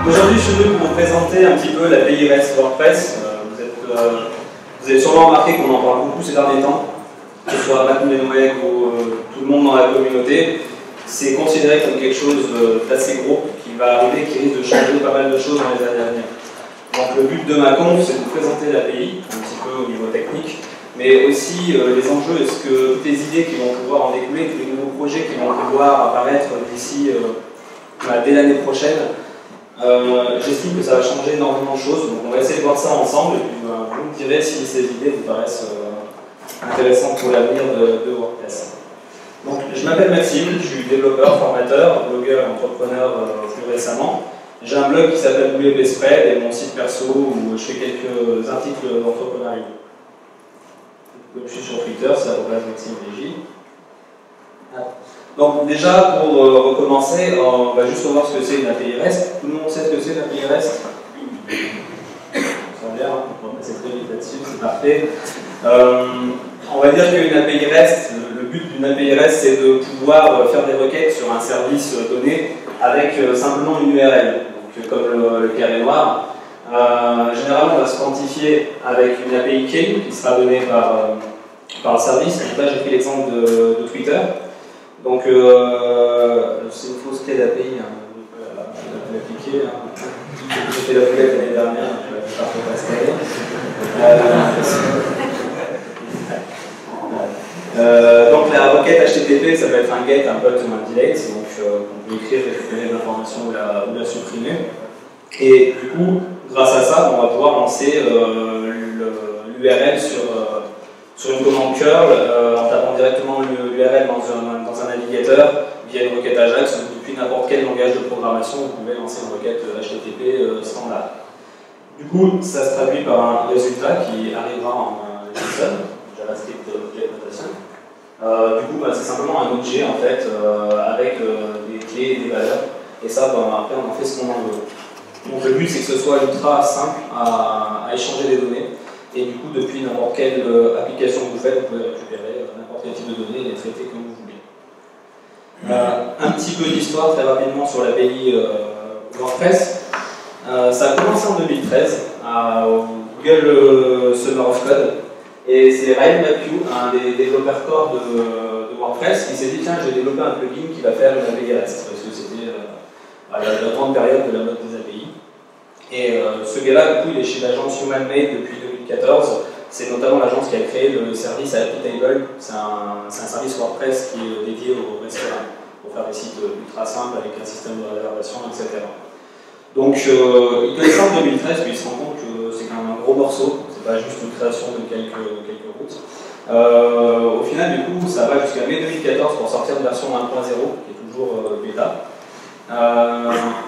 Aujourd'hui, je suis venu pour vous présenter un petit peu l'API REST WordPress. Vous avez sûrement remarqué qu'on en parle beaucoup ces derniers temps, que ce soit Matt Mullenweg ou tout le monde dans la communauté. C'est considéré comme quelque chose d'assez gros qui va arriver, qui risque de changer pas mal de choses dans les années à venir. Donc le but de ma conf, c'est de vous présenter l'API, un petit peu au niveau technique, mais aussi les enjeux, est-ce que toutes les idées qui vont pouvoir en découler, tous les nouveaux projets qui vont pouvoir apparaître d'ici dès l'année prochaine. J'estime que ça va changer énormément de choses, donc on va essayer de voir ça ensemble, et puis vous me direz si ces idées vous paraissent intéressantes pour l'avenir de WordPress. Donc, je m'appelle Maxime, je suis développeur, formateur, blogueur et entrepreneur plus récemment. J'ai un blog qui s'appelle WP Spread et mon site perso où je fais quelques articles d'entrepreneuriat. Comme je suis sur Twitter, c'est @Maxime VJ. Donc déjà, pour recommencer, on va juste revoir ce que c'est une API REST. Tout le monde sait ce que c'est une API REST? Ça a l'air, on va passer très vite là-dessus, c'est parfait. On va dire qu'une API REST, le but d'une API REST, c'est de pouvoir faire des requêtes sur un service donné avec simplement une URL, donc, comme le carré noir. Généralement, on va se quantifier avec une API key qui sera donnée par le service. Donc là, j'ai pris l'exemple de Twitter. Donc, c'est une fausse clé d'API, hein, l'appliquer. Hein. J'ai fait la boulette l'année dernière, je ne vais pas trop passer. Donc, la requête HTTP, ça peut être un get, un put ou un delete. Donc, on peut écrire, récupérer de l'information ou la supprimer. Et du coup, grâce à ça, on va pouvoir lancer l'URL sur une commande curl en tapant directement l'URL dans un navigateur via une requête Ajax ou depuis n'importe quel langage de programmation, vous pouvez lancer une requête HTTP standard. Du coup, ça se traduit par un résultat qui arrivera en JSON, JavaScript Object Notation. Du coup, c'est simplement un objet en fait avec des clés et des valeurs. Et ça, après, on en fait ce qu'on en veut. Donc le but, c'est que ce soit ultra simple à échanger des données. Et du coup, depuis n'importe quelle application que vous faites, vous pouvez récupérer n'importe quel type de données et les traiter comme vous voulez. Un petit peu d'histoire très rapidement sur l'API WordPress. Ça a commencé en 2013 au Google Summer of Code. Et c'est Ryan McHugh, un des développeurs core de WordPress, qui s'est dit tiens, je vais développer un plugin qui va faire une API REST, parce que c'était la grande période de la mode des API. Et ce gars-là, du coup, il est chez l'agence HumanMade depuis 2014. C'est notamment l'agence qui a créé le service AppyTable. C'est un service WordPress qui est dédié aux restaurants, pour faire des sites ultra simples avec un système de réservation, etc. Donc, il connaît ça en 2013, puis il se rend compte que c'est quand même un gros morceau. C'est pas juste une création de quelques routes. Au final, du coup, ça va jusqu'à mai 2014 pour sortir de version 1.0, qui est toujours bêta.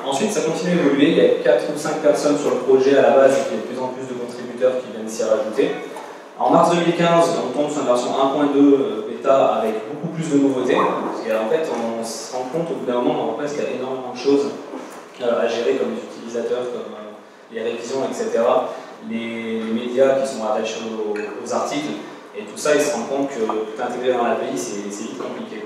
Ensuite, ça continue à évoluer. Il y a 4 ou 5 personnes sur le projet à la base, et il y a de plus en plus de contributeurs qui viennent s'y rajouter. En mars 2015, on tombe sur une version 1.2 bêta avec beaucoup plus de nouveautés. Parce qu'en fait, on se rend compte au bout d'un moment, qu'il y a énormément de choses à gérer, comme les utilisateurs, comme les révisions, etc. Les médias qui sont attachés aux articles. Et tout ça, ils se rendent compte que tout intégrer dans l'API, c'est vite compliqué.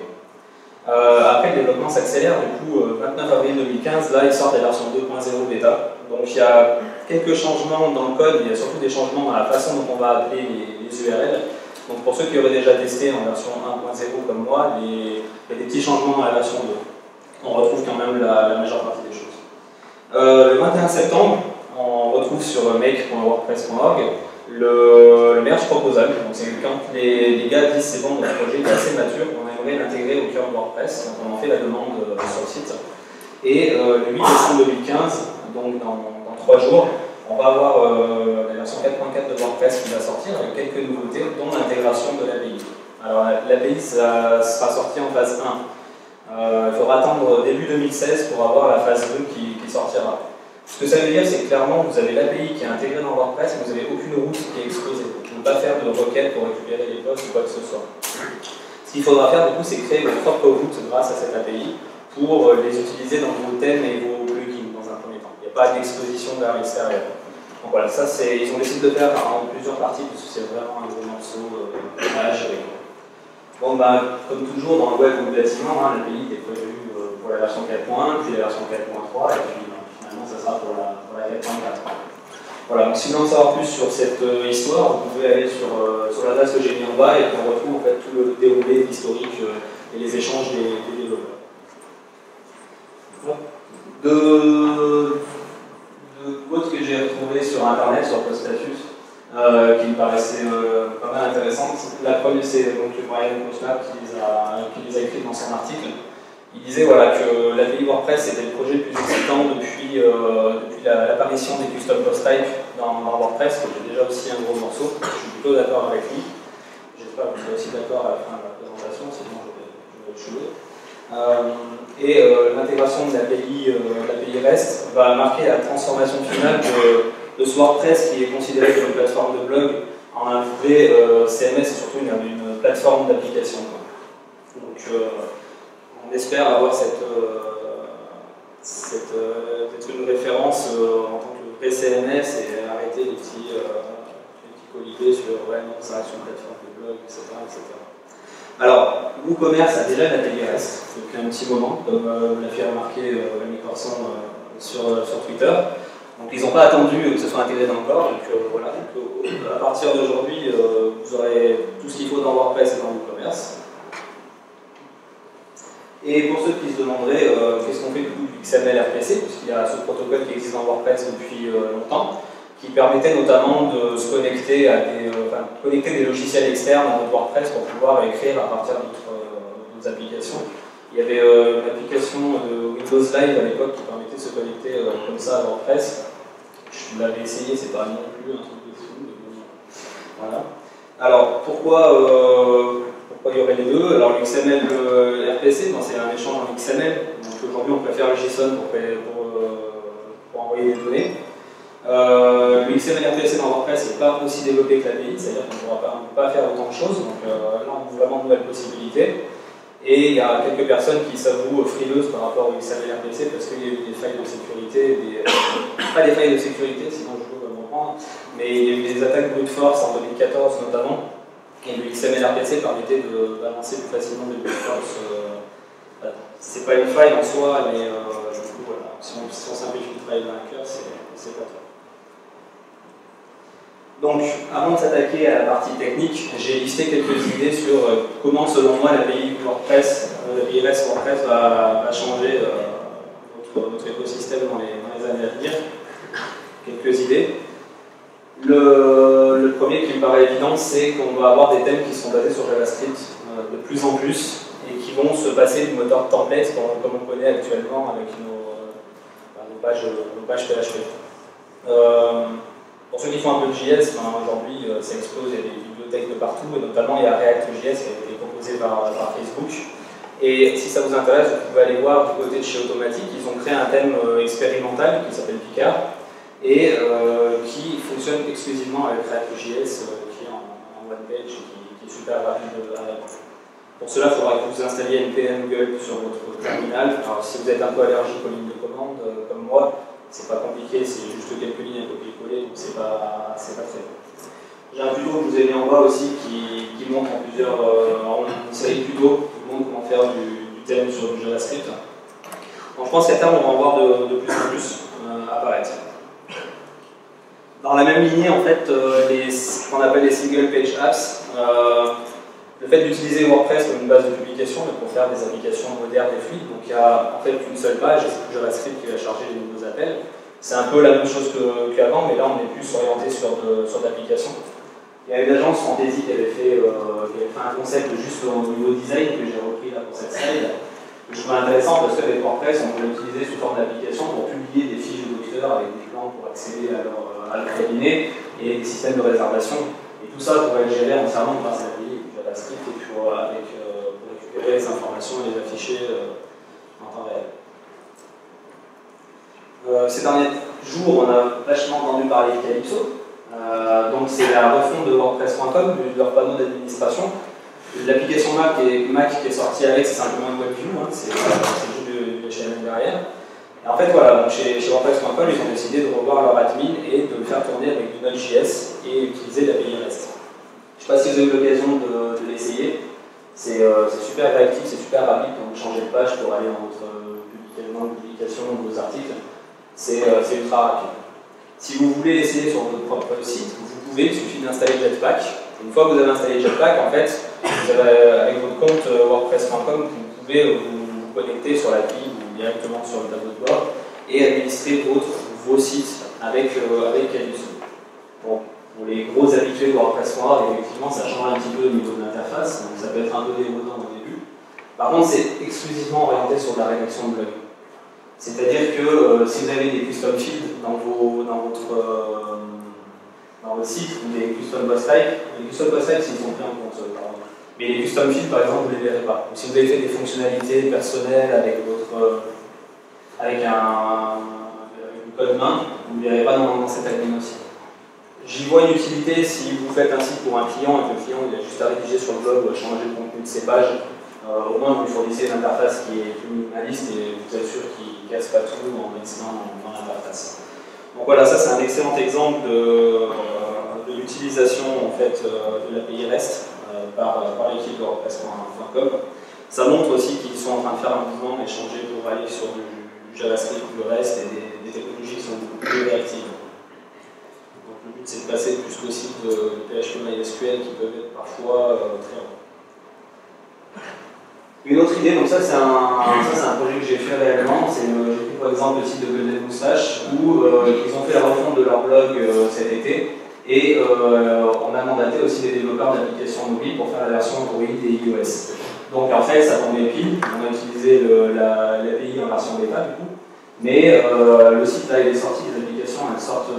Après, le développement s'accélère, du coup, 29 avril 2015, là, ils sortent la version 2.0 bêta. Donc, il y a quelques changements dans le code, il y a surtout des changements dans la façon dont on va appeler les URL. Donc, pour ceux qui auraient déjà testé en version 1.0 comme moi, il y a des petits changements dans la version 2. On retrouve quand même la majeure partie des choses. Le 21 septembre, on retrouve sur make.wordpress.org le merge proposal. Donc, c'est quand les gars disent c'est bon, notre projet est assez mature, on aimerait l'intégrer au cœur de WordPress, donc on en fait la demande sur le site. Et le 8 décembre 2015, donc dans 3 jours, on va avoir la version 4.4 de WordPress qui va sortir avec quelques nouveautés, dont l'intégration de l'API. Alors l'API sera sorti en phase 1. Il faudra attendre début 2016 pour avoir la phase 2 qui sortira. Ce que ça veut dire, c'est que clairement, vous avez l'API qui est intégrée dans WordPress, mais vous n'avez aucune route qui est exposée. Vous ne pouvez pas faire de requête pour récupérer les postes ou quoi que ce soit. Ce qu'il faudra faire, du coup, c'est créer vos propres routes grâce à cette API pour les utiliser dans vos thèmes et vos plugins dans un premier temps. Il n'y a pas d'exposition vers l'extérieur. Donc voilà, ça, ils ont décidé de faire en plusieurs parties, parce que c'est vraiment un gros morceau à gérer. Bon, comme toujours dans le web ou le bâtiment, l'API est prévue pour la version 4.1, puis la version 4.3, et puis finalement ça sera sera pour la 4.4. Voilà, donc si vous voulez en savoir plus sur cette histoire, vous pouvez aller sur l'adresse que j'ai mis en bas et puis on retrouve en fait tout le déroulé l'historique et les échanges des développeurs. Deux quotes que j'ai retrouvées sur internet, sur Postatus, qui me paraissaient pas mal intéressantes. La première, c'est donc Brian Postma qui les a écrites dans son article. Il disait voilà, que l'API WordPress était le projet le plus excitant depuis l'apparition des custom post type dans WordPress, qui était déjà aussi un gros morceau. Je suis plutôt d'accord avec lui. J'espère que vous serez aussi d'accord à la fin de la présentation, sinon je vais échouer. L'intégration de l'API REST va marquer la transformation finale de ce WordPress qui est considéré comme une plateforme de blog en un vrai CMS et surtout une plateforme d'application. Donc, on espère avoir d'être une référence en tant que vrai CMS et arrêter les petits colibés sur non, ça reste une plateforme de blog, etc. Alors, WooCommerce a déjà une API REST depuis un petit moment, comme l'a fait remarquer Rémi Corson sur Twitter. Donc ils n'ont pas attendu que ce soit intégré dans le corps, donc voilà. Donc, à partir d'aujourd'hui, vous aurez tout ce qu'il faut dans WordPress et dans WooCommerce. Et pour ceux qui se demanderaient qu'est-ce qu'on fait du XML RPC, puisqu'il y a ce protocole qui existe dans WordPress depuis longtemps, qui permettait notamment de se connecter à connecter des logiciels externes dans notre WordPress pour pouvoir écrire à partir d'autres applications. Il y avait une application de Windows Live à l'époque qui permettait de se connecter comme ça à WordPress. Je l'avais essayé, c'est pas non plus un truc de fou. Voilà. Alors pourquoi il y aurait les deux? Alors le XML le RPC, c'est un échange en XML. Donc aujourd'hui on préfère le JSON pour envoyer des données. Le XML RPC dans WordPress n'est pas aussi développé que l'API, c'est-à-dire qu'on ne peut pas faire autant de choses. Donc là on a vraiment de nouvelles possibilités. Et il y a quelques personnes qui s'avouent frileuses par rapport au XML RPC parce qu'il y a eu des failles de sécurité, pas des failles de sécurité, sinon je peux comprendre, mais il y a eu des attaques brute force en 2014 notamment, et le XML RPC permettait de balancer plus facilement des brute force. C'est pas une faille en soi, mais du coup, voilà, si on simplifie le travail d'un hacker, c'est pas top. Donc, avant de s'attaquer à la partie technique, j'ai listé quelques idées sur comment, selon moi, l'API WordPress, l'API REST WordPress va changer notre écosystème dans les années à venir. Quelques idées. Le premier qui me paraît évident, c'est qu'on va avoir des thèmes qui sont basés sur JavaScript de plus en plus et qui vont se passer du moteur template comme on connaît actuellement avec nos pages PHP. Pour ceux qui font un peu de JS, aujourd'hui ça explose, il y a des bibliothèques de partout, et notamment il y a React.js qui a été proposé par Facebook. Et si ça vous intéresse, vous pouvez aller voir du côté de chez Automatic, ils ont créé un thème expérimental qui s'appelle Picard, et qui fonctionne exclusivement avec React.js, qui est en one page, qui est super rapide à répondre. Pour cela, il faudra que vous installiez npm Gulp sur votre terminal. Alors si vous êtes un peu allergique aux lignes de commande, comme moi, c'est pas compliqué, c'est juste quelques lignes à copier-coller, donc c'est pas très bon. J'ai un tuto que je vous ai mis en bas aussi qui montre en plusieurs, une série de tutos qui montre comment faire du thème sur du JavaScript. Donc je pense qu'à terme on va en voir de plus en plus apparaître. Dans la même lignée, en fait, ce qu'on appelle les single page apps, le fait d'utiliser WordPress comme une base de publication pour faire des applications modernes et fluides, donc il n'y a en fait qu'une seule page et c'est JavaScript qui va charger les nouveaux appels. C'est un peu la même chose qu'avant, mais là on est plus orienté sur d'applications. Il y a une agence Fantasy qui avait fait un concept juste au niveau design que j'ai repris là pour cette slide, que je trouvais intéressant parce qu'avec WordPress on peut l'utiliser sous forme d'application pour publier des fiches de docteurs avec des plans pour accéder à leur cabinet et des systèmes de réservation. Et tout ça pourrait être géré entièrement grâce à l'API JavaScript et pour récupérer les informations et les afficher en temps réel. Ces derniers jours, on a vachement entendu parler de Calypso. Donc c'est la refonte de WordPress.com, de leur panneau d'administration. L'application Mac qui est sortie avec, c'est simplement une WebView, c'est juste du HTML derrière. Et en fait, voilà, donc chez WordPress.com, ils ont décidé de revoir leur admin et de le faire tourner avec du Node.js et utiliser l'API REST. Je ne sais pas si vous avez eu l'occasion de l'essayer. C'est super réactif, c'est super rapide quand vous changez de page pour aller dans votre publication, dans vos articles. c'est ultra rapide. Si vous voulez essayer sur votre propre site, vous pouvez, il suffit d'installer Jetpack. Une fois que vous avez installé Jetpack, en fait, avec votre compte WordPress.com, vous pouvez vous connecter sur l'appli ou directement sur le tableau de bord et administrer vos sites avec Calypso. Bon, pour les gros habitués de WordPress.org, effectivement, ça change un petit peu au niveau de l'interface, donc ça peut être un peu déroutant au début. Par contre, c'est exclusivement orienté sur de la rédaction de blog. C'est-à-dire que si vous avez des custom fields dans votre site, ou des custom post types, les custom post types, ils sont pris en compte, pardon. Mais les custom fields, par exemple, vous ne les verrez pas. Ou si vous avez fait des fonctionnalités personnelles avec une code main, vous ne les verrez pas dans cette admin aussi. J'y vois une utilité si vous faites un site pour un client et que le client il a juste à rédiger sur le blog, changer le contenu de ses pages. Au moins, vous lui fournissez une interface qui est plus minimaliste et vous êtes sûr qu'il ne casse pas tout en mettant dans l'interface. Donc voilà, ça c'est un excellent exemple de l'utilisation en fait, de l'API REST par l'équipe de WordPress.com. Ça montre aussi qu'ils sont en train de faire un mouvement et changer pour aller sur du JavaScript, du REST et des technologies qui sont beaucoup plus réactives. Donc le but c'est de passer le plus possible de PHP MySQL qui peuvent être parfois très longs. Une autre idée, donc ça c'est un projet que j'ai fait réellement, j'ai pris par exemple le site de Golden Moustache où ils ont fait la refonte de leur blog cet été et on a mandaté aussi des développeurs d'applications mobiles pour faire la version Android et iOS. Donc en fait ça tombait pile, on a utilisé l'API en version bêta du coup, mais le site là il est sorti, les applications elles sortent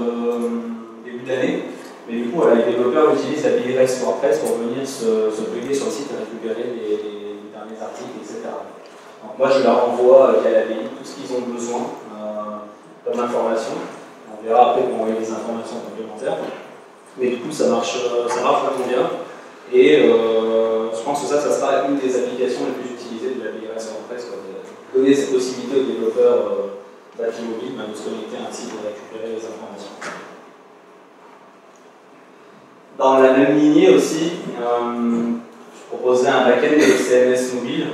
début d'année, mais du coup les développeurs utilisent l'API REST WordPress pour venir se plugger sur le site et récupérer les articles, etc. Donc moi je leur envoie via l'API tout ce qu'ils ont besoin comme information. On verra après pour envoyer des informations complémentaires. Mais du coup ça marche vraiment bien. Et je pense que ça sera une des applications les plus utilisées de l'API REST WordPress. Donner cette possibilité aux développeurs d'appli mobile de se connecter à un site et de récupérer les informations. Dans la même lignée aussi, proposer un backend de CMS mobile.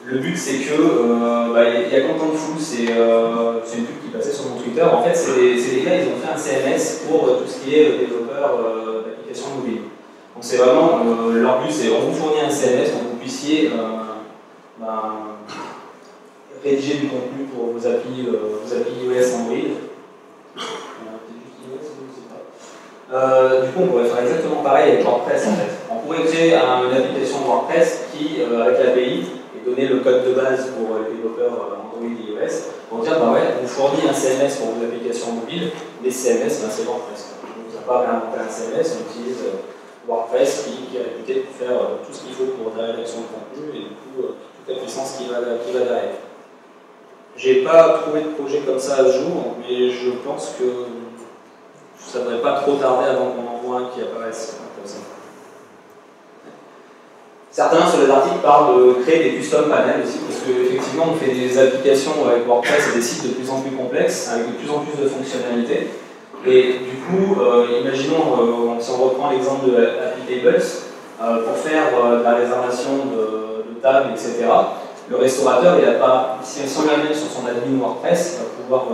Le but c'est que, il y a Content Foo, c'est une pub qui passait sur mon Twitter. En fait, c'est les gars, ils ont fait un CMS pour tout ce qui est développeur d'applications mobiles. Donc c'est vraiment, leur but c'est on vous fournit un CMS pour que vous puissiez rédiger du contenu pour vos applis iOS Android. Du coup, on pourrait faire exactement pareil avec WordPress en fait. On pourrait créer une application WordPress qui, avec l'API, et donner le code de base pour les développeurs Android et iOS, pour dire bah ouais, on fournit un CMS pour vos applications mobiles, les CMS, c'est WordPress. Donc, on n'a pas réinventé un CMS, on utilise WordPress qui est réputé pour faire tout ce qu'il faut pour la rédaction de contenu et du coup toute la puissance qui va derrière. J'ai pas trouvé de projet comme ça à ce jour, mais je pense que ça ne devrait pas trop tarder avant qu'on en voit un qui apparaisse comme ça. Certains sur les articles parlent de créer des custom panels aussi, parce qu'effectivement on fait des applications avec WordPress et des sites de plus en plus complexes, avec de plus en plus de fonctionnalités. Et du coup, imaginons, si on reprend l'exemple de AppyTables, pour faire de la réservation de tables, etc., le restaurateur, il n'a pas, si on l'amène sur son admin WordPress, il va pouvoir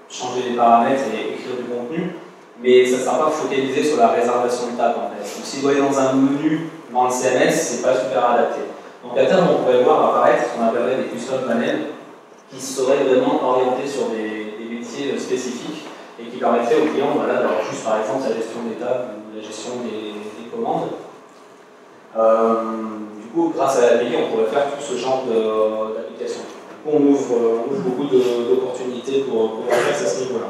changer les paramètres et écrire du contenu, mais ça ne sera pas focalisé sur la réservation de table en fait. Donc si vous voyez dans un menu dans le CMS, c'est pas super adapté. Donc à terme, on pourrait voir apparaître ce qu'on appellerait des custom panels qui seraient vraiment orientés sur des métiers spécifiques et qui permettraient au client d'avoir juste par exemple sa gestion des tables ou la gestion des commandes. Du coup, grâce à l'API, on pourrait faire tout ce genre d'applications. On ouvre beaucoup d'opportunités pour WordPress à ce niveau-là.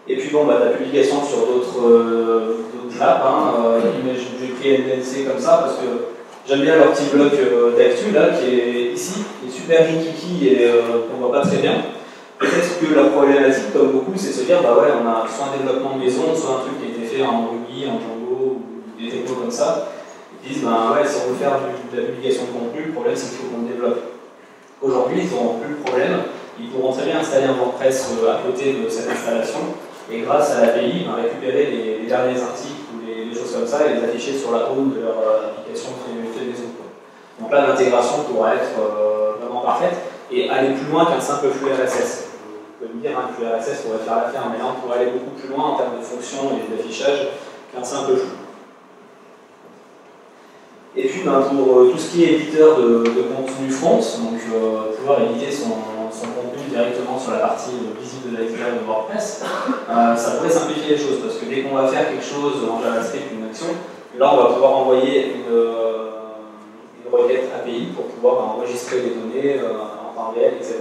Et puis bon, la publication sur d'autres apps, j'ai pris NDLC comme ça parce que j'aime bien leur petit bloc d'actu là qui est ici, qui est super rikiki et qu'on voit pas très bien. Peut-être que la problématique, comme beaucoup, c'est de se dire bah ouais, on a soit un développement de maison, soit un truc qui a été fait en Ruby, en Django, ou des technos comme ça. Ils disent bah ouais, si on veut faire de la publication de contenu, le problème c'est qu'il faut qu'on le développe. Aujourd'hui, ils n'auront plus le problème, ils pourront très bien installer un WordPress à côté de cette installation et grâce à l'API, récupérer les derniers articles ou les choses comme ça et les afficher sur la home de leur application fait maison. Donc là, l'intégration pourra être vraiment parfaite. et aller plus loin qu'un simple flux RSS. Vous pouvez me dire, un flux RSS pourrait faire l'affaire, mais là on pourrait aller beaucoup plus loin en termes de fonction et d'affichage qu'un simple flux. Et puis ben, pour tout ce qui est éditeur de contenu front, donc pouvoir éditer son contenu directement sur la partie visible de l'extérieur de WordPress, ça pourrait simplifier les choses, parce que dès qu'on va faire quelque chose en JavaScript, une action, là on va pouvoir envoyer une requête API pour pouvoir enregistrer les données en temps réel, etc.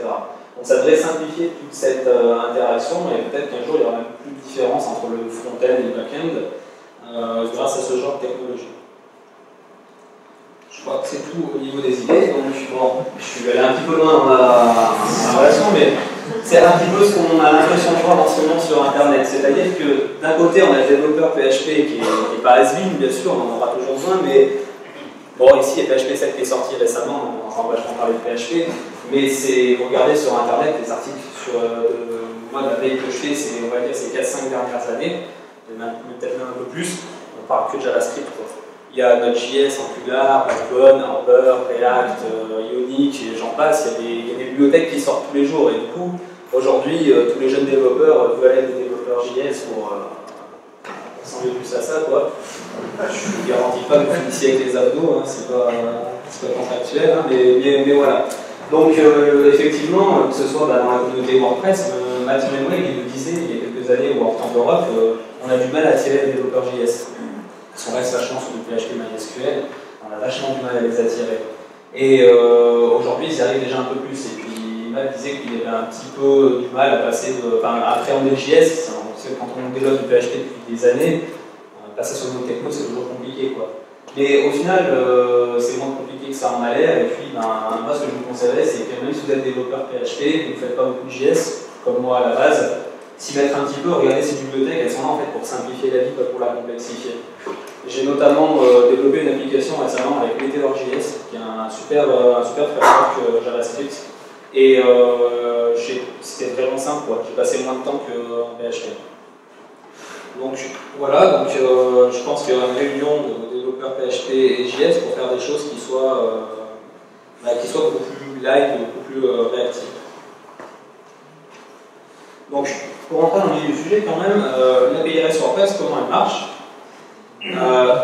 Donc ça devrait simplifier toute cette interaction, et peut-être qu'un jour il y aura même plus de différence entre le front-end et le back-end grâce à ce genre de technologie. Je crois que c'est tout au niveau des idées, donc bon, je suis allé un petit peu loin dans la relation, mais c'est un petit peu ce qu'on a l'impression de voir en ce moment sur Internet. C'est-à-dire que d'un côté, on a le développeur PHP qui n'est pas has-been, bien sûr, on en aura toujours besoin, mais bon, ici, il y a PHP 7 qui est sorti récemment, on va vachement parler de PHP, mais vous regardez sur Internet des articles sur. Moi, la veille que je fais, on va dire, c'est 4-5 dernières années, peut-être même un peu plus, on parle que de JavaScript, quoi. Il y a Node.js, Angular, Backbone, Ember, React, Ionic, et j'en passe. Il y a des bibliothèques qui sortent tous les jours. Et du coup, aujourd'hui, tous les jeunes développeurs veulent être des développeurs JS pour ressembler plus à ça, quoi. Je ne vous garantis pas que vous finissiez avec les abdos, hein, c'est pas contractuel, hein, mais voilà. Donc, effectivement, que ce soit dans la communauté WordPress, Mathieu Menway, il le disait il y a quelques années au WordCamp Europe, on a du mal à attirer les développeurs JS. Parce qu'on reste vachement sur du PHP MySQL, on a vachement du mal à les attirer. Et aujourd'hui, ils y arrivent déjà un peu plus. Et puis, Matt disait qu'il avait un petit peu du mal à passer à appréhender le JS. Quand on développe du PHP depuis des années, passer sur nos technos, c'est toujours compliqué, quoi. Mais au final, c'est moins compliqué que ça en a l'air. Et puis, moi, ce que je vous conseillerais, c'est que même si vous êtes développeur PHP et que vous ne faites pas beaucoup de JS, comme moi à la base, s'y mettre un petit peu, regardez ces bibliothèques, elles sont là en fait pour simplifier la vie, pas pour la complexifier. J'ai notamment développé une application récemment avec Meteor.js, qui est un super framework JavaScript. Et c'était vraiment simple, quoi. J'ai passé moins de temps qu'en PHP. Donc voilà, je pense qu'il y aura une réunion de développeurs PHP et JS pour faire des choses qui soient beaucoup plus light et beaucoup plus réactives. Donc, pour rentrer dans le vif du sujet, quand même, l'API REST WordPress, comment elle marche?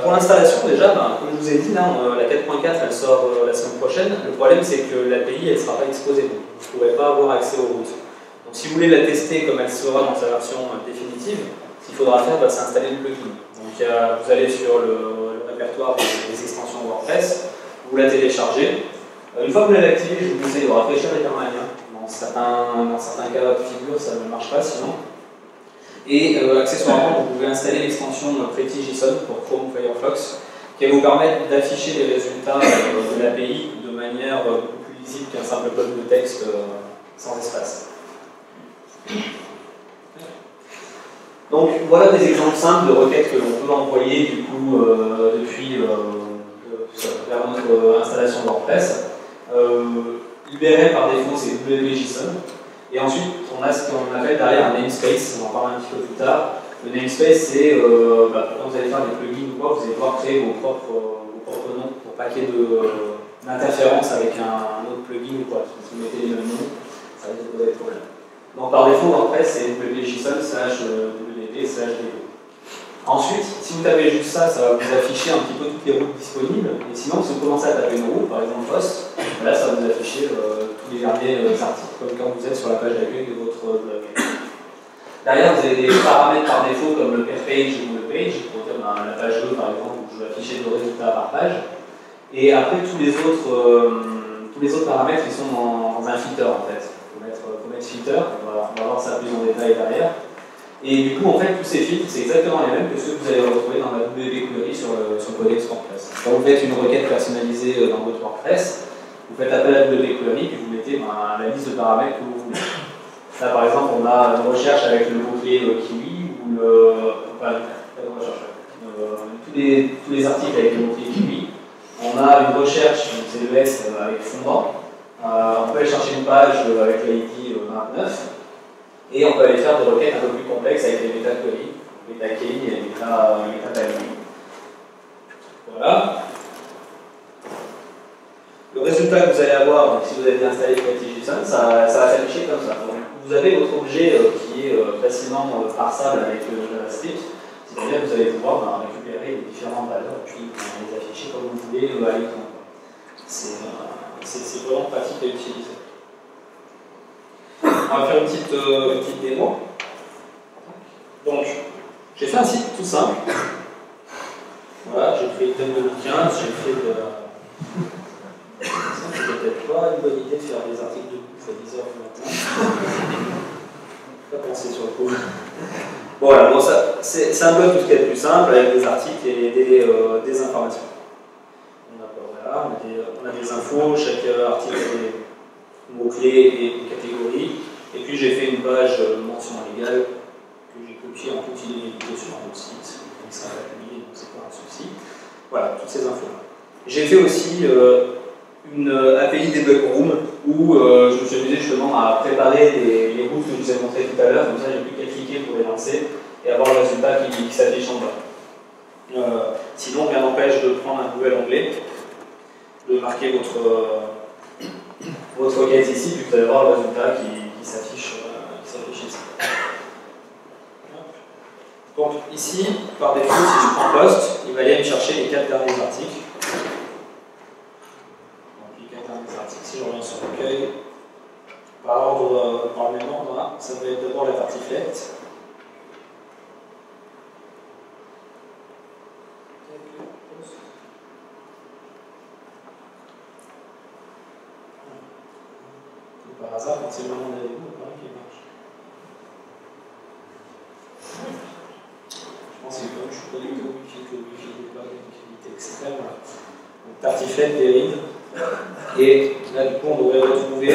Pour l'installation, déjà, comme je vous ai dit, là, la 4.4 elle sort la semaine prochaine. Le problème, c'est que l'API elle ne sera pas exposée. Donc, vous ne pourrez pas avoir accès aux routes. Donc, si vous voulez la tester comme elle sera dans sa version définitive, ce qu'il faudra faire, c'est installer le plugin. Donc, vous allez sur le répertoire des extensions WordPress, vous la téléchargez. Une fois que vous l'avez activée, je vous conseille de rafraîchir les permanents. Dans certains cas de figure, ça ne marche pas sinon. Et accessoirement, vous pouvez installer l'extension Pretty.json pour Chrome ou Firefox qui va vous permettre d'afficher les résultats de l'API de manière beaucoup plus lisible qu'un simple bloc de texte sans espace. Donc voilà des exemples simples de requêtes que l'on peut envoyer du coup depuis vers notre installation WordPress. Libéré par défaut, c'est WP.json. Et ensuite, on a ce qu'on appelle derrière un namespace, on en parlera un petit peu plus tard. Le namespace, c'est quand vous allez faire des plugins ou quoi, vous allez pouvoir créer vos propres noms pour pas qu'il y ait d'interférence avec un autre plugin ou quoi. Si vous mettez les mêmes noms, ça risque de poser des problèmes. Donc par défaut, WordPress, c'est wp.json/wp/db. Ensuite, si vous tapez juste ça, ça va vous afficher un petit peu toutes les routes disponibles. Et sinon, si vous commencez à taper une route, par exemple post, là, ça va vous afficher tous les derniers articles, comme quand vous êtes sur la page d'accueil de votre blog. Derrière, vous avez des paramètres par défaut, comme le page ou le page, pour dire la page 2, par exemple, où je vais afficher le résultat par page. Et après, tous les autres paramètres, ils sont dans un filter, en fait. Il faut mettre filter, on va voir ça plus en détail derrière. Et du coup, en fait, tous ces filtres, c'est exactement les mêmes que ceux que vous allez retrouver dans la WP Query sur le codex WordPress. Quand vous faites une requête personnalisée dans votre WordPress, vous faites appel à WP Query et vous mettez la liste de paramètres que vous voulez. Là, par exemple, on a une recherche avec le mot-clé kiwi ou tous les articles avec le mot-clé kiwi. On a une recherche, c'est le S avec fondant. On peut aller chercher une page avec l'ID 29. Et on peut aller faire des requêtes un peu plus complexes avec les meta-queries, meta-key et meta-value. Voilà. Le résultat que vous allez avoir, donc, si vous avez installé Creative.json, ça va s'afficher comme ça. Donc, vous avez votre objet qui est facilement parsable avec le JavaScript, c'est-à-dire que vous allez pouvoir récupérer les différentes valeurs et puis les afficher comme vous voulez à l'écran. C'est vraiment pratique à utiliser. On va faire une petite démo. Donc, j'ai fait un site tout simple. Voilà, j'ai créé le thème 2015, j'ai fait de... C'est peut-être pas une bonne idée de faire des articles de bouffe à 10h du matin. Pas penser sur le coup. Bon, voilà, bon, c'est un blog tout ce qui est plus simple, avec des articles et des informations. On a des infos, chaque article a des mots-clés et des catégories. Et puis j'ai fait une page mention légale que j'ai copiée en toute illégalité sur un autre site. Il sera pas publié, donc c'est pas un souci. Voilà, toutes ces infos. J'ai fait aussi une API Debug Room où je me suis amusé justement à préparer les routes que je vous ai montrées tout à l'heure. Comme ça, j'ai plus qu'à cliquer pour les lancer et avoir le résultat qui s'affiche en bas. Sinon, rien n'empêche de prendre un nouvel onglet, de marquer votre requête ici, puis vous allez voir le résultat qui s'affiche ici. Donc ici, par défaut, si je prends post, il va aller me chercher les 4 derniers articles. Donc les 4 derniers articles, si je reviens sur l'accueil, par le même ordre, là, ça va être d'abord la tartiflette. Par hasard, quand c'est le moment d'aller où, il paraît qu'il marche. Je pense que comme je suis pas du tout wifi, que le wifi n'est pas d'une qualité extrême. Donc tartiflette, Véride. Et là, du coup, on devrait retrouver.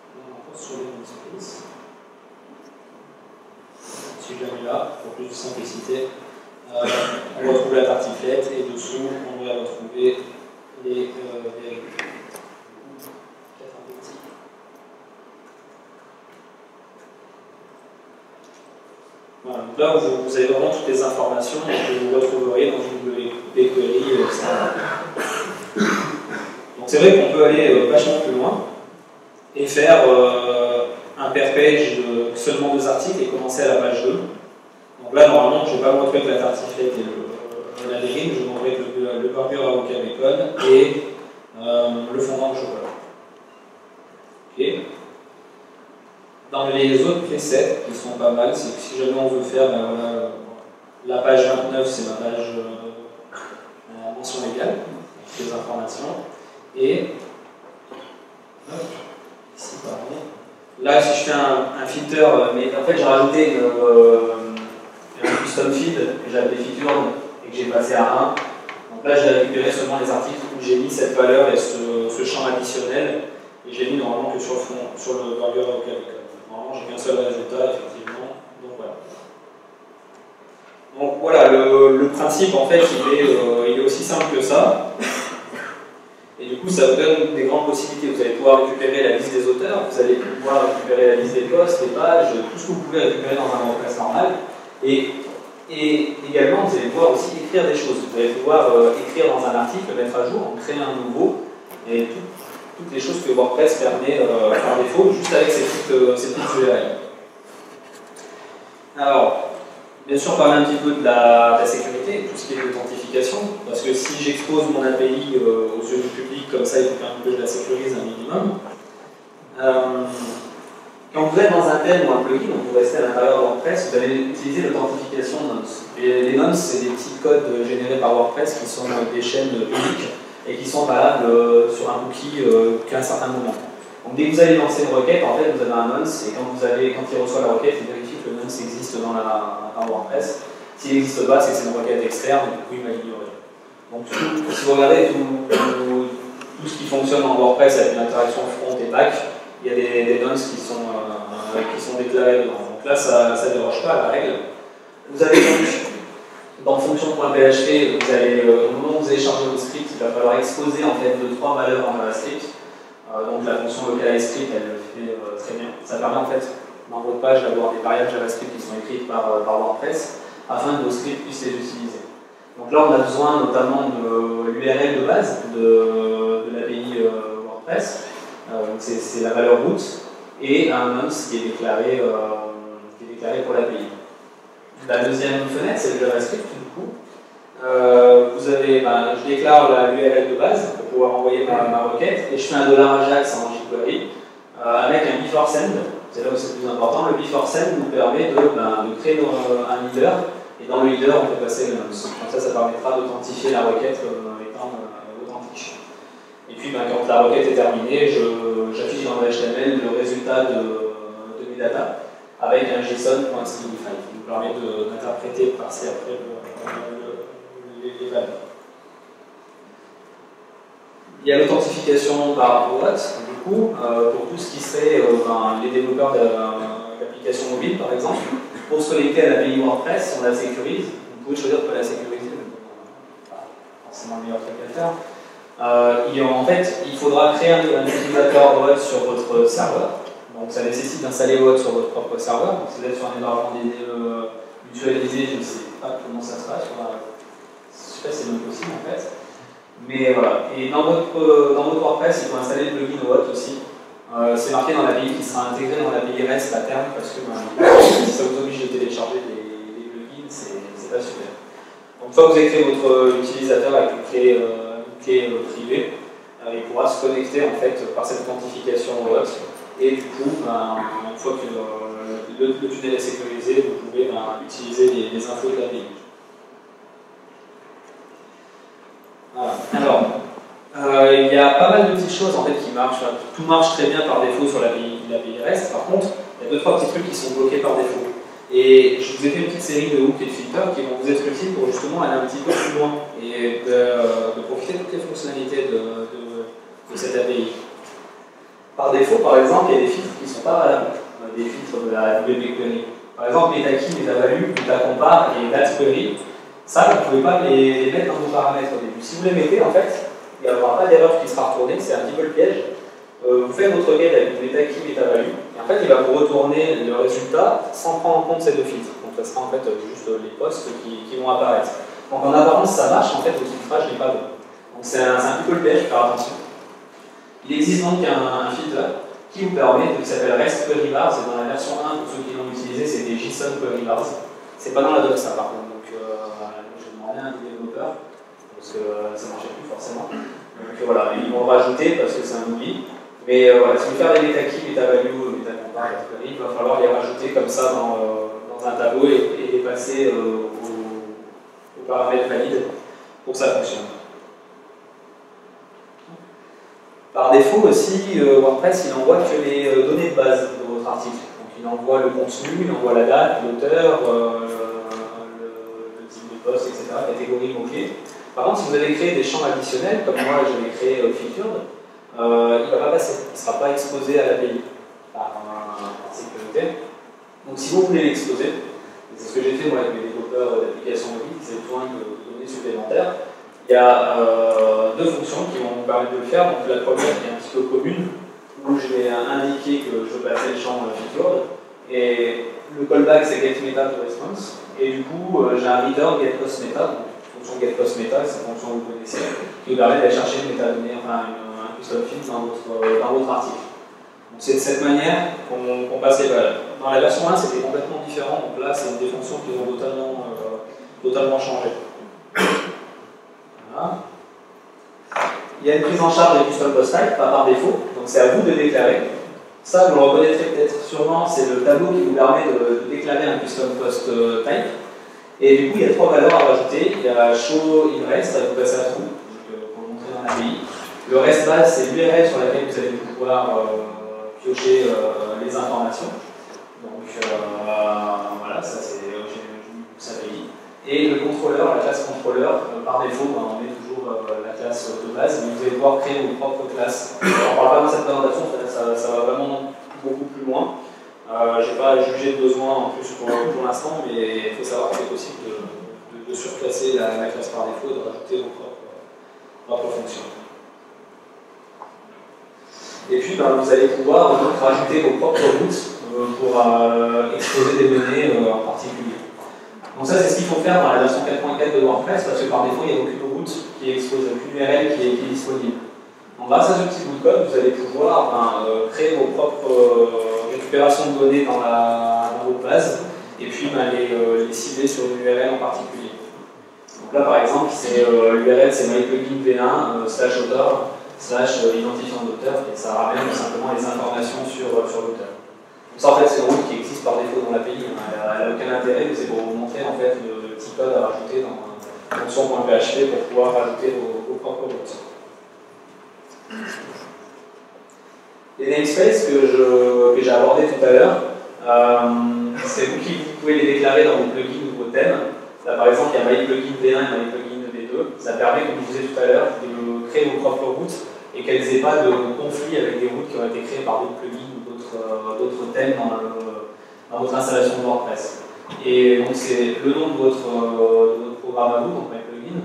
On est encore sur les namespaces. Si je la mets là, pour plus de simplicité, on retrouve la tartiflette et dessous, on va retrouver les Vérides. Voilà, donc là, vous avez vraiment toutes les informations que vous retrouverez dans une BigQuery standard. Donc c'est vrai qu'on peut aller vachement plus loin et faire un pair page de seulement 2 articles et commencer à la page 2. Donc là, normalement, je ne vais pas me retrouver avec la tartiflette et la dérive, je vais me retrouver avec le burger avocat bacon et le fondant de chocolat. Okay. Dans les autres presets qui sont pas mal, c'est que si jamais on veut faire voilà, la page 29, c'est ma page mention légale, avec les informations. Et hop, ici pareil. Là, si je fais un filter, mais en fait j'ai rajouté un custom feed que j'avais featured et que j'ai passé à 1. Donc là, j'ai récupéré seulement les articles où j'ai mis cette valeur et ce champ additionnel. Et j'ai mis normalement que sur le fond, sur le burger avocat bacon. Normalement, j'ai qu'un seul résultat, effectivement. Donc voilà. Donc voilà, le principe en fait, il est aussi simple que ça. Et du coup, ça vous donne des grandes possibilités. Vous allez pouvoir récupérer la liste des auteurs, vous allez pouvoir récupérer la liste des posts, des pages, tout ce que vous pouvez récupérer dans un WordPress normal. Et également, vous allez pouvoir aussi écrire des choses. Vous allez pouvoir écrire dans un article, le mettre à jour, en créer un nouveau, et toutes les choses que WordPress permet par défaut, juste avec ces petites URL. Alors, bien sûr, parler un petit peu de la sécurité, tout ce qui est l'authentification, parce que si j'expose mon API aux yeux du public, comme ça, il faut quand même que je la sécurise un minimum. Quand vous êtes dans un thème ou un plugin, donc vous restez à l'intérieur de WordPress, vous allez utiliser l'authentification nonce. Et les nonces, c'est des petits codes générés par WordPress qui sont des chaînes uniques et qui sont valables sur un cookie qu'à un certain moment. Donc dès que vous allez lancer une requête, en fait, vous avez un nonce et quand il reçoit la requête, il vérifie que le nonce existe dans WordPress. S'il n'existe pas, c'est que c'est une requête externe, et du coup il va l'ignorer. Donc si vous regardez tout ce qui fonctionne en WordPress avec une interaction front et back, il y a des nonces qui sont déclarés dedans. Donc là, ça ne déroge pas à la règle. Vous avez donc, dans fonction.php, au moment où vous allez charger votre script, il va falloir exposer en fait 2-3 valeurs en JavaScript. Donc la fonction locale script, elle le fait très bien. Ça permet en fait, dans votre page, d'avoir des variables JavaScript qui sont écrites par WordPress, afin que vos scripts puissent les utiliser. Donc là, on a besoin notamment de l'URL de base, donc c'est la valeur route, et un nonce qui est déclaré pour l'API. La deuxième fenêtre, c'est le JavaScript, du coup. Je déclare l'URL de base pour pouvoir envoyer ma requête, et je fais un $Ajax en jQuery avec un before send. C'est là où c'est le plus important. Le before send nous permet de créer un header, et dans le header, on peut passer le nonce. Donc ça permettra d'authentifier la requête comme étant authentique. Et puis, quand la requête est terminée, j'affiche dans le HTML le résultat de mes data avec un JSON.Skinify qui nous permet d'interpréter par-ci après les valeurs. Il y a l'authentification par OAuth, du coup, pour tout ce qui serait les développeurs d'applications mobiles, par exemple. Pour se connecter à l'API WordPress, on la sécurise. Vous pouvez choisir de ne pas la sécuriser, mais pas forcément le meilleur truc à faire. En fait, il faudra créer un utilisateur OAuth sur votre serveur. Donc ça nécessite d'installer OAuth sur votre propre serveur. Donc si vous êtes sur un environnement mutualisé, je ne sais pas comment ça se passe. Je ne sais pas si c'est même possible en fait. Mais voilà. Et dans votre WordPress, il faut installer le plugin OAuth aussi. C'est marqué dans l'API qui sera intégré dans l'API REST à terme parce que si ça vous oblige de télécharger des plugins, c'est pas super. Donc une fois que vous avez créé votre utilisateur avec une clé privée, il pourra se connecter en fait par cette authentification OAuth. Et du coup, une fois que le tunnel est sécurisé, vous pouvez utiliser les infos de l'API. Voilà. Alors, il y a pas mal de petites choses en fait qui marchent. Tout marche très bien par défaut sur l'API REST. Par contre, il y a 2-3 petits trucs qui sont bloqués par défaut. Et je vous ai fait une petite série de hooks et de filters qui vont vous être utiles pour justement aller un petit peu plus loin et de profiter de toutes les fonctionnalités de cette API. Par défaut, par exemple, il y a des filtres qui ne sont pas valables, des filtres de la WebQuery. Par exemple, MetaKey, MetaValue, MetaCompare et NatQuery, ça, vous ne pouvez pas les mettre dans vos paramètres au début. Si vous les mettez, en fait, il n'y aura pas d'erreur qui sera retournée, c'est un petit peu le piège. Vous faites votre requête avec MetaKey, MetaValue, et en fait, il va vous retourner le résultat sans prendre en compte ces deux filtres. Donc, ça sera en fait juste les postes qui vont apparaître. Donc, en apparence, ça marche, en fait, le filtrage n'est pas bon. Donc, c'est un petit peu le piège, faire attention. Il existe donc un filtre qui vous permet, qui s'appelle REST Query Bars, et dans la version 1, pour ceux qui l'ont utilisé, c'était JSON Query Bars. C'est pas dans la doc ça par contre, donc j'ai demandé à un développeur, parce que ça ne marchait plus forcément. Donc voilà, ils vont le rajouter parce que c'est un oubli. Mais voilà, si vous faites des MetaKey, MetaValue, MetaCompare, il va falloir les rajouter comme ça dans un tableau et les passer aux paramètres valides pour que ça fonctionne. Par défaut aussi, WordPress il envoie que les données de base de votre article. Donc il envoie le contenu, il envoie la date, l'auteur, le type de post, etc., catégorie, mots-clés. Par contre, si vous avez créé des champs additionnels, comme moi j'avais créé Featured, il ne va pas passer, il ne sera pas exposé à l'API par sécurité. Donc si vous voulez l'exposer, c'est ce que j'ai fait moi avec mes développeurs d'applications mobiles, qui avaient besoin de données supplémentaires, il y a deux fonctions qui vont vous permettre de le faire. Donc la première qui est un petit peu commune, où je vais indiquer que je veux passer le champ featured, et le callback c'est getMeta2Response, et du coup j'ai un return getPostMeta, donc fonction getPostMeta, c'est une fonction que vous connaissez, qui vous permet d'aller chercher une métadonnée, enfin un custom field dans votre article. Donc c'est de cette manière qu'on passe les valeurs. Dans la version 1 c'était complètement différent, donc là c'est des fonctions qui ont totalement changé. Il y a une prise en charge des custom post type, pas par défaut, donc c'est à vous de déclarer. Ça, vous le reconnaîtrez peut-être sûrement, c'est le tableau qui vous permet de déclarer un custom post type. Et du coup, il y a 3 valeurs à rajouter. Il y a show in rest, ça va vous passer à true, pour le montrer dans l'API. Le rest base, c'est l'URL sur laquelle vous allez pouvoir piocher les informations. Donc voilà, ça c'est API. Et le contrôleur, la classe contrôleur, par défaut, on met toujours la classe de base, mais vous allez pouvoir créer vos propres classes. On ne parle pas dans cette présentation, ça va vraiment beaucoup plus loin. Je n'ai pas jugé de besoin en plus pour l'instant, mais il faut savoir que c'est possible de surclasser la classe par défaut et de rajouter vos propres fonctions. Et puis vous allez pouvoir donc rajouter vos propres routes pour exposer des données en particulier. Donc ça, c'est ce qu'il faut faire dans la version 4.4 de WordPress, parce que par défaut, il n'y a aucune route qui est exposée, aucune URL qui est disponible. Donc, grâce à ce petit bout de code, vous allez pouvoir créer vos propres récupérations de données dans votre base et puis les cibler sur une URL en particulier. Donc là, par exemple, l'URL c'est myplugin v1 /auteur / identifiant d'auteur et ça ramène simplement les informations sur l'auteur. Donc ça, en fait, c'est une route qui existe par défaut dans l'API. Elle n'a aucun intérêt, mais c'est pour vous montrer en fait le petit code à rajouter dans fonction.php pour pouvoir rajouter vos propres routes. Les namespaces que j'ai abordés tout à l'heure, c'est vous qui pouvez les déclarer dans vos plugins ou vos thèmes. Là, par exemple, il y a myplugin v1 et myplugin v2. Ça permet, comme je vous disais tout à l'heure, de créer vos propres routes et qu'elles n'aient pas de conflit avec des routes qui ont été créées par d'autres plugins ou d'autres thèmes dans votre installation de WordPress. Et donc, c'est le nom de votre programme à vous, donc myplugin,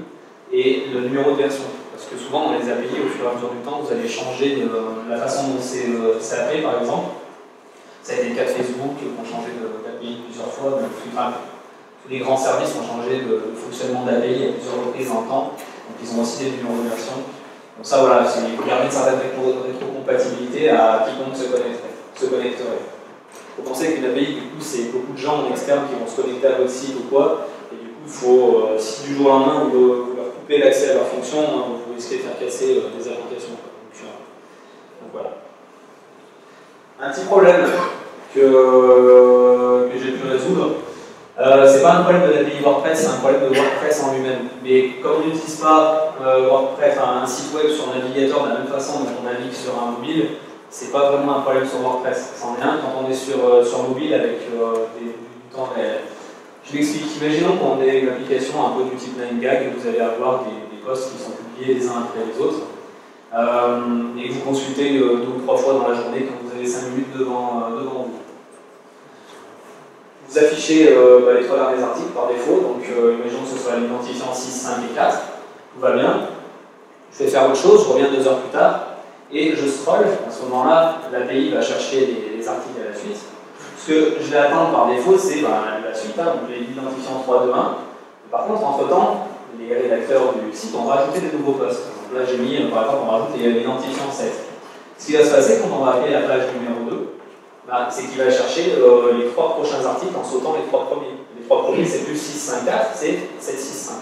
et le numéro de version. Parce que souvent, dans les API, au fur et à mesure du temps, vous allez changer la façon dont c'est appelé, par exemple. Ça a été le cas de Facebook, qui ont changé d'API plusieurs fois. Tous les grands services ont changé de fonctionnement d'API à plusieurs reprises dans le temps. Donc, ils ont aussi des numéros de version. Donc ça, voilà, il faut garder une certaine rétrocompatibilité à quiconque se connecterait. Il faut penser qu'une API, du coup, c'est beaucoup de gens en externe qui vont se connecter à votre site ou quoi. Et du coup, il faut, si du jour au lendemain, vous leur coupez l'accès à leur fonction, vous risquez de faire casser des applications. Donc voilà. Un petit problème que j'ai pu résoudre, c'est pas un problème de l'API WordPress, c'est un problème de WordPress en lui-même. Mais comme on n'utilise pas WordPress, un site web sur un navigateur de la même façon dont on navigue sur un mobile, c'est pas vraiment un problème sur WordPress. C'en est un quand on est sur mobile avec du temps réel. Je m'explique. Imaginons qu'on ait une application un peu du type 9gag, vous allez avoir des posts qui sont publiés les uns après les autres, et que vous consultez 2 ou 3 fois dans la journée quand vous avez 5 minutes devant vous. Vous affichez les 3 derniers articles par défaut, donc imaginons que ce soit l'identifiant 6, 5 et 4, tout va bien. Je vais faire autre chose, je reviens 2 heures plus tard, et je scroll. À ce moment-là, l'API va chercher les articles à la suite. Ce que je vais attendre par défaut, c'est la suite, donc l'identifiant 3, 2, 1. Par contre, entre-temps, les rédacteurs du site ont rajouté des nouveaux posts. Donc là, j'ai mis, par exemple, on rajoute l'identifiant 7. Ce qui va se passer quand on va appeler la page numéro 2, c'est qu'il va chercher les 3 prochains articles en sautant les 3 premiers. Les 3 premiers, c'est plus 6, 5, 4, c'est 7, 6, 5.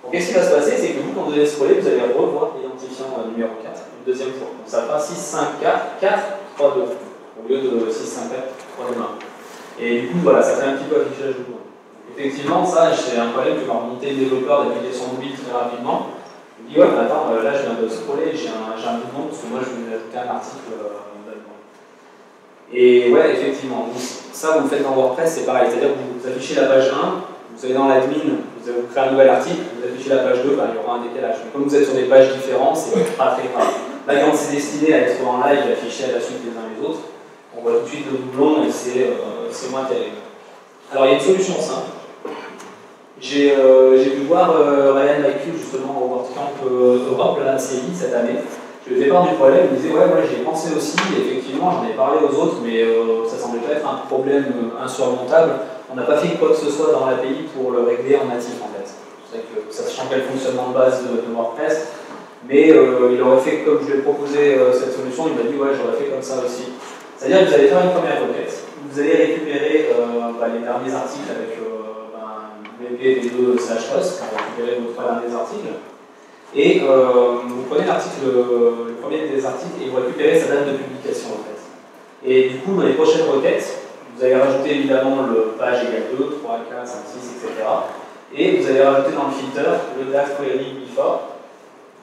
Donc, qu'est-ce qui va se passer? C'est que vous, quand vous allez scroller, vous allez revoir l'identifiant numéro 4 une deuxième fois. Donc, ça fera 6, 5, 4, 4, 3, 2. Au lieu de 6, 5, 4, 3, 2, 1. Et du coup, voilà, ça fait un petit peu affichage de mots. Effectivement, ça, c'est un problème que va remonter le développeur d'applications mobiles très rapidement. Il dit, ouais, mais attends, là, je viens de scroller, j'ai un mouvement, parce que moi, je venais d'ajouter un article là-dedans. Et ouais, effectivement, ça, vous le faites dans WordPress, c'est pareil. C'est-à-dire que vous affichez la page 1, vous allez dans l'admin, vous créez un nouvel article, vous affichez la page 2, il y aura un décalage. Mais comme vous êtes sur des pages différentes, c'est pas très grave. Là, quand c'est destiné à être en live et affiché à la suite les uns les autres, on voit tout de suite le doublon et c'est moins terrible. Alors, il y a une solution simple. J'ai pu voir Ryan Lycus justement au WordCamp Europe, là, à CI cette année. Je lui ai fait part du problème, il me disait ouais, moi j'y ai pensé aussi, et effectivement j'en ai parlé aux autres, mais ça semblait pas être un problème insurmontable. On n'a pas fait quoi que ce soit dans l'API pour le régler en natif en fait. C'est que ça change le fonctionnement de base de WordPress, mais il aurait fait comme je lui ai proposé cette solution, il m'a dit ouais, j'aurais fait comme ça aussi. C'est-à-dire que vous allez faire une première requête, vous allez récupérer les derniers articles avec wp-v2/host, pour récupérer vos 3 derniers articles. Et vous prenez le premier des articles et vous récupérez sa date de publication en fait. Et du coup, dans les prochaines requêtes, vous allez rajouter évidemment le page égale 2, 3, 4, 5, 6, etc. Et vous allez rajouter dans le filter le date query before.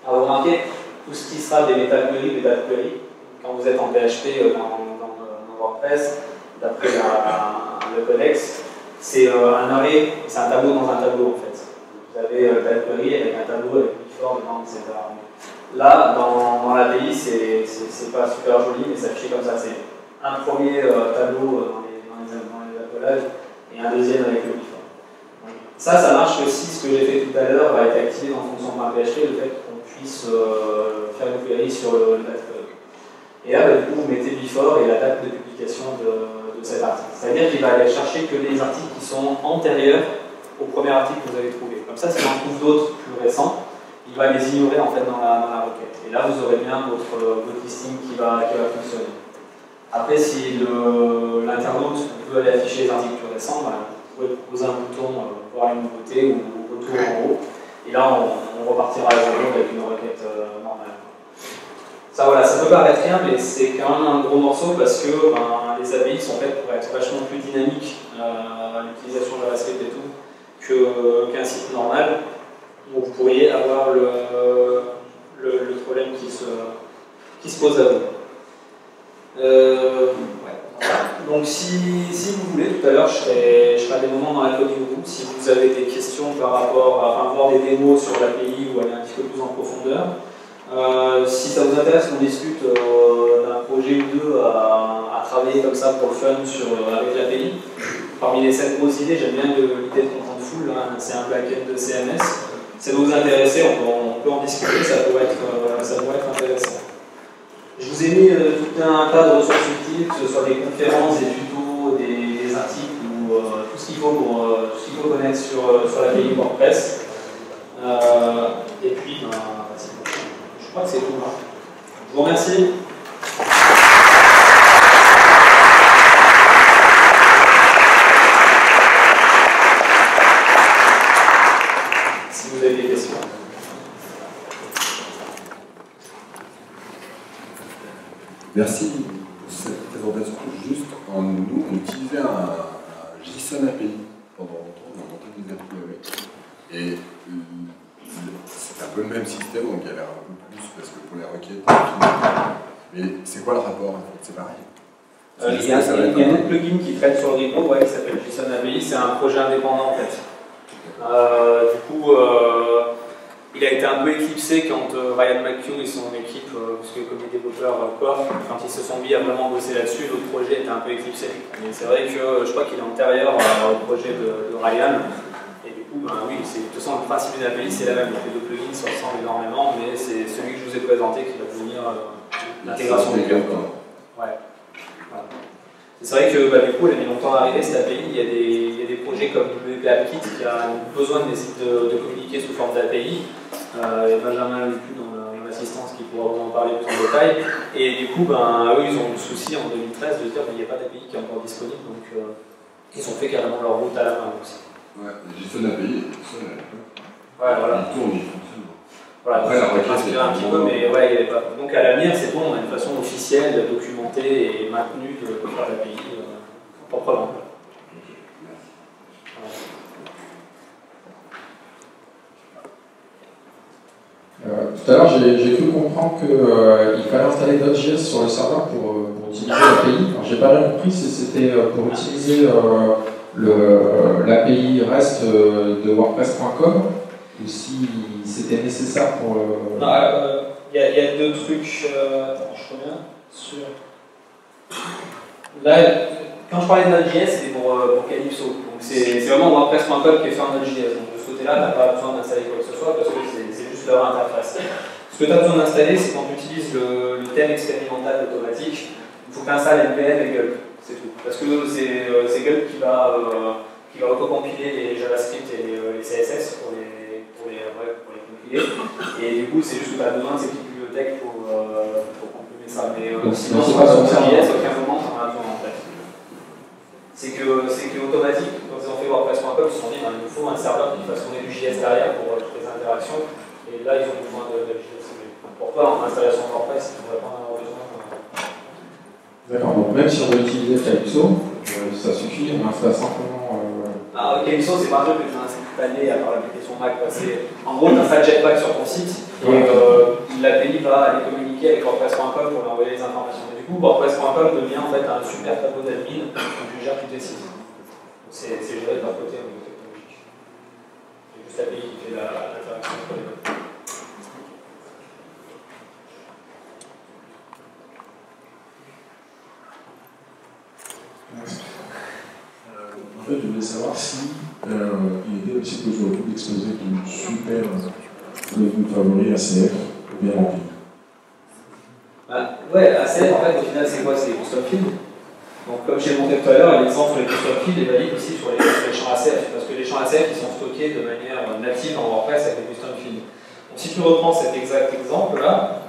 Alors vous remarquez tout ce qui sera des meta query, des date query, quand vous êtes en PHP dans WordPress, d'après le codex, c'est un array, c'est un tableau dans un tableau en fait. Vous avez date query avec un tableau avec dedans, etc. Là, dans l'API, c'est pas super joli, mais c'est affiché comme ça. C'est un premier tableau dans les appelages et un deuxième avec le before. Ça marche que si ce que j'ai fait tout à l'heure va être activé dans fonction.php, le fait qu'on puisse faire une query sur le date query. Et là, du coup, vous mettez before et la date de publication de cet article. C'est-à-dire qu'il va aller chercher que les articles qui sont antérieurs au premier article que vous avez trouvé. Comme ça, si on en trouve d'autres plus récents, il va les ignorer en fait dans la requête. Et là, vous aurez bien votre listing qui va fonctionner. Après, si l'internaute veut aller afficher les articles plus récents, vous pouvez poser un bouton voir une nouveauté ou retour en haut. Et là, on repartira à zéro avec une requête normale. Ça, voilà, ça peut paraître rien, mais c'est quand même un gros morceau parce que les API sont faites pour être vachement plus dynamiques à l'utilisation de JavaScript et tout qu'un site normal. Donc vous pourriez avoir le problème qui se pose à vous. Ouais. Donc si vous voulez, tout à l'heure je ferai des moments dans la coding room si vous avez des questions par rapport à voir des démos sur l'API ou aller un petit peu plus en profondeur. Si ça vous intéresse qu'on discute d'un projet ou deux à travailler comme ça pour le fun avec l'API. Parmi les 7 grosses idées, j'aime bien l'idée de Contentful, hein, c'est un backend de CMS. Si ça vous intéresser, on peut en discuter, ça pourrait être intéressant. Je vous ai mis tout un tas de ressources utiles, que ce soit des conférences, des tutos, des articles ou tout ce qu'il faut connaître sur l'API WordPress. Et puis, je crois que c'est tout. Je vous remercie. Si vous avez des questions. Merci pour cette présentation. Juste, nous, on utilisait un JSON API pendant longtemps, on a monté des API avec. Et c'est un peu le même système, on galère un peu plus parce que pour les requêtes, mais c'est quoi le rapport en fait? C'est pareil. Il y a un autre plugin qui traite sur le repo, qui s'appelle JSON API, c'est un projet indépendant en fait. Du coup, il a été un peu éclipsé quand Ryan McHugh et son équipe, parce que comme les développeurs Corf, quand ils se sont mis à vraiment bosser là-dessus, l'autre projet était un peu éclipsé. Mais c'est vrai que je crois qu'il est antérieur au projet de Ryan. Et du coup, oui, de toute façon, le principe d'une API, c'est la même. Les deux plugins se ressemblent énormément, mais c'est celui que je vous ai présenté qui va devenir l'intégration du code. Ouais. Voilà. C'est vrai que du coup, elle a mis longtemps à arriver cette API. Il y a des projets comme WP AppKit qui a besoin de communiquer sous forme d'API. Benjamin Lucu dans l'assistance qui pourra vous en parler plus en détail. Et du coup, eux, ils ont eu le souci en 2013 de se dire qu'il n'y a pas d'API qui est encore disponible. Donc, ils ont fait carrément leur route à la main aussi. Ouais, JSON API, ouais, voilà. Il tourne, il fonctionne. Voilà, après, ça peut inspirer un petit peu, mais ouais, il n'y avait pas. Donc à l'avenir, c'est bon, on a une façon officielle, documentée et maintenue de faire l'API proprement. Tout à l'heure, j'ai cru comprendre qu'il fallait installer Node.js sur le serveur pour utiliser l'API. J'ai pas bien compris si c'était pour utiliser l'API REST de WordPress.com ou si c'était nécessaire pour le... Il y a deux trucs. Attends, je reviens sur. Là, quand je parlais de Node.js, c'était pour Calypso. Donc c'est vraiment WordPress.com qui est fait en Node.js. Donc de ce côté-là, tu n'as pas besoin d'installer quoi que ce soit parce que c'est juste leur interface. Ce que tu as besoin d'installer, c'est quand tu utilises le thème expérimental automatique, il faut que tu installes npm et gulp. C'est tout. Parce que c'est gulp qui va auto-compiler les JavaScript et les CSS pour les compiler. Et du coup, c'est juste que tu as besoin de ces petites bibliothèques pour compiler ça. Mais sinon, c'est pas sur Node.js, à aucun moment, tu en as besoin en fait. C'est que automatique, quand ils ont fait WordPress.com, ils se sont dit il nous faut un serveur qui fasse tourner du JS derrière pour toutes les interactions. Et là, ils ont besoin de JS. Pourquoi en installation WordPress, ils ne pourraient pas en avoir besoin. D'accord, donc même si on veut utiliser Calypso, ça suffit, on installe simplement. Calypso, c'est pas un truc que j'ai installé à part l'application Mac. En gros, tu installes Jetpack sur ton site et l'API va aller communiquer avec WordPress.com pour lui envoyer les informations. Et du coup, WordPress.com devient en fait un super tableau d'admin où tu gères tous tes sites. C'est géré de leur côté au niveau technologique. C'est juste l'API qui fait l'interaction entre les deux. En fait, je voulais savoir si il était aussi possible d'exposer une super favori ACF ou bien API. Ouais, ACF, en fait, au final, c'est quoi? C'est les custom fields. Donc, comme j'ai montré tout à l'heure, l'exemple sur les custom fields est valide aussi sur les champs ACF, parce que les champs ACF ils sont stockés de manière native en WordPress avec les custom fields. Donc, si tu reprends cet exact exemple-là,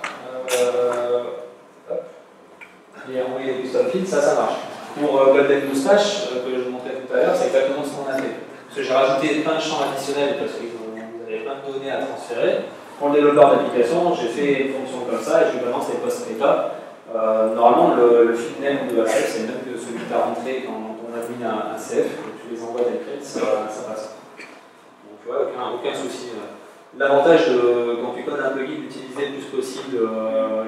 il est envoyé les custom fields, ça marche. Pour Golden Moustache, que je vous montrais tout à l'heure, c'est exactement ce qu'on a fait. Parce que j'ai rajouté plein de champs additionnels parce que vous avez plein de données à transférer. Pour le développeur d'application, j'ai fait une fonction comme ça et je lui balance les post-méta. Normalement, le feed name de ACF, c'est le même que celui que tu as rentré quand on a mis un CF, que tu les envoies d'Encrypt, ça passe. Donc tu vois, aucun souci. L'avantage quand tu codes un plugin d'utiliser le plus possible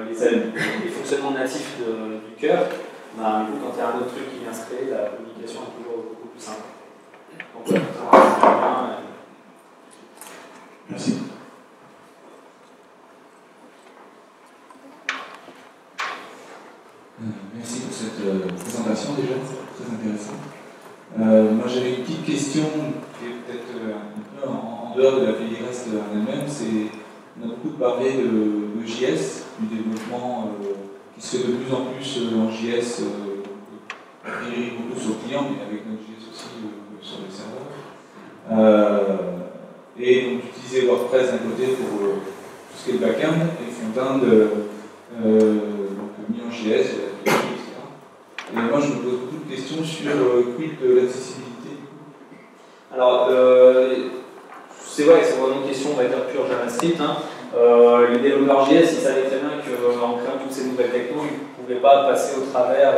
les fonctionnements natifs du cœur, du coup, quand il y a un autre truc qui vient se créer, la communication est toujours beaucoup plus simple. Donc, ça marche bien. Merci. Merci pour cette présentation déjà, c'est très intéressant. Moi j'avais une petite question qui est peut-être un peu en dehors de la filigresse en elle-même. On a beaucoup parlé de JS, du développement qui se fait de plus en plus en JS, a priori beaucoup sur le client, mais avec Node.js aussi sur les serveurs. Et donc utiliser WordPress d'un côté pour tout ce qui est le back-end et front-end mis en JS, etc. Et moi je me pose beaucoup de questions sur quid de l'accessibilité. Alors, c'est vrai que c'est vraiment une question, on va dire, pure JavaScript. Les développeurs JS, ils savaient très bien qu'en créant toutes ces nouvelles technos, ils ne pouvaient pas passer au travers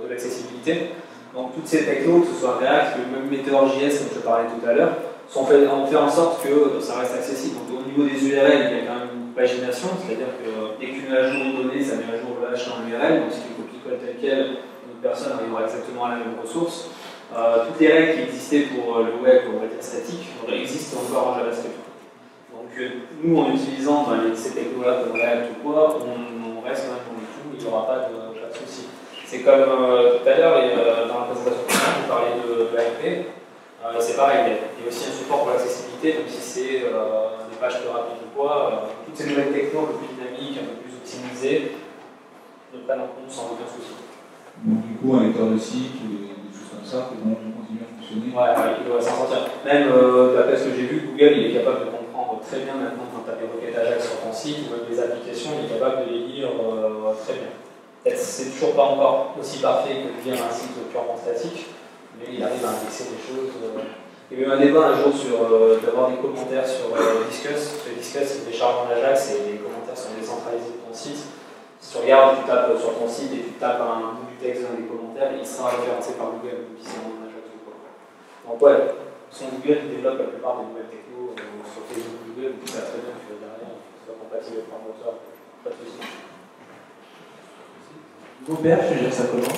de l'accessibilité. Donc toutes ces technos, que ce soit React, même Meteor.js, comme je parlais tout à l'heure, ont fait en sorte que ça reste accessible. Donc au niveau des URL, il y a quand même une pagination, c'est-à-dire que dès qu'une met à jour une donnée, ça met à jour le hash dans l'URL, donc si tu copies-colles tel quel, une autre personne arrivera exactement à la même ressource. Toutes les règles qui existaient pour le web, on va dire statique, existent encore en JavaScript. Donc nous, en utilisant ces technos-là comme React ou quoi, on reste quand même dans les clous, il n'y aura pas de souci. C'est comme tout à l'heure, dans la présentation, on parlait de ARP. C'est pareil, il y a aussi un support pour l'accessibilité, même si c'est des pages plus rapides ou quoi. Toutes ces nouvelles technos un peu plus dynamiques, un peu plus optimisées, ne prennent en compte sans aucun souci. Donc du coup, un lecteur de site ou des choses comme ça pourront continuer à fonctionner. Ouais, il doit s'en sortir. Même d'après ce que j'ai vu, Google il est capable de comprendre très bien maintenant quand tu as des requêtes Ajax sur ton site ou même des applications, il est capable de les lire très bien. C'est toujours pas encore aussi parfait que de lire un site purement statique, mais il arrive à indexer des choses. Il y a eu un débat un jour sur d'avoir des commentaires sur Disqus. Parce que Disqus, il décharge en Ajax et les commentaires sont décentralisés de ton site. Si tu regardes, tu tapes sur ton site et tu tapes un bout du texte dans les commentaires, il sera référencé par Google, puis c'est en Ajax ou quoi. Donc ouais, son Google développe la plupart des nouvelles technos sur Facebook Google, donc ça très bien que derrière, c'est pas compatible avec un moteur. Pas de soucis. Beau-père, je gère ça comment?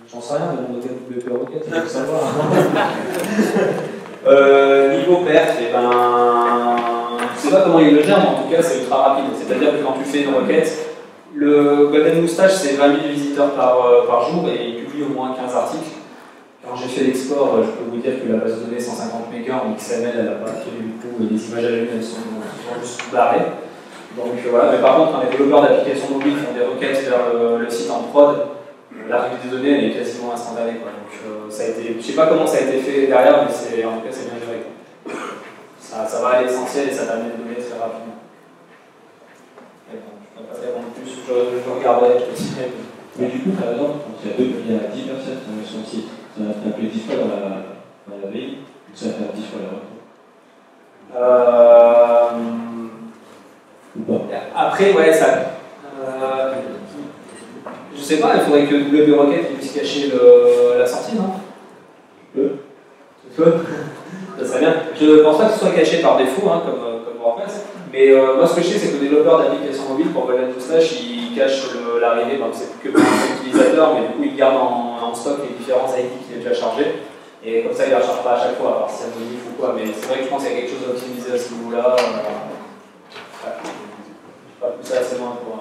J'en sais rien, de mon WP Rocket, il faut savoir. Niveau perf, je sais pas comment il le gère, mais en tout cas c'est ultra rapide. C'est-à-dire que quand tu fais une requête, le Golden Moustache c'est 20 000 visiteurs par jour et il publie au moins 15 articles. Quand j'ai fait l'export, je peux vous dire que la base de données 150 mégas en XML, elle n'a pas tenu du coup, et les images à la lune elles sont juste barrées. Donc voilà, mais par contre, quand les développeurs d'applications mobiles font des requêtes vers le site en prod, l'arrivée des données elle est quasiment instantanée. Donc ça a été, je sais pas comment ça a été fait derrière, mais en tout cas c'est bien géré. Ça va à l'essentiel et ça t'amène les données très rapidement. Et bon, je ne peux pas répondre plus, je regarderai aussi. Mais du coup, par exemple, quand il y a 10 personnes qui ont sur le site, ça va t'appeler 10 fois dans la veille, ou ça va faire 10 fois la retour? Après, ouais, ça. Je sais pas, il faudrait que WP Rocket puisse cacher la sortie, non? Tu peux. Ça serait bien. Je pense pas que ce soit caché par défaut, comme WordPress, mais moi ce que je sais, c'est que le développeur d'applications mobiles pour Golden Moustache, il cache l'arrivée, c'est que pour l'utilisateur, mais du coup il garde en stock les différents ID qu'il a déjà chargés, et comme ça il ne les recharge pas à chaque fois, à part si c'est un modif ou quoi, mais c'est vrai que je pense qu'il y a quelque chose à optimiser à ce niveau-là. Je ne vais pas pousser assez loin pour.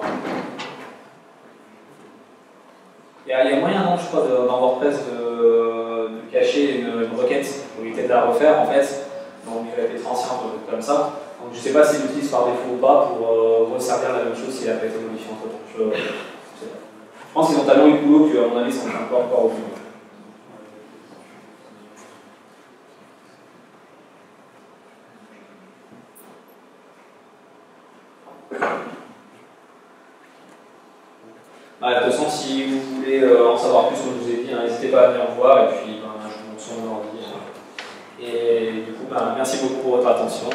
Il y a moyen, non, je crois, dans WordPress de cacher une requête pour éviter de la refaire, en fait. Donc, être ancien, comme ça. Donc, je ne sais pas s'il l'utilise par défaut ou pas pour resservir la même chose s'il n'a pas été modifié entre temps. Je pense qu'ils ont tellement eu de boulot qu'à mon avis, ça ne pas encore au plus. De toute façon, si vous voulez en savoir plus, comme je vous ai dit, n'hésitez pas à venir me voir et puis je vous montre sur mon ordi. Et du coup, merci beaucoup pour votre attention.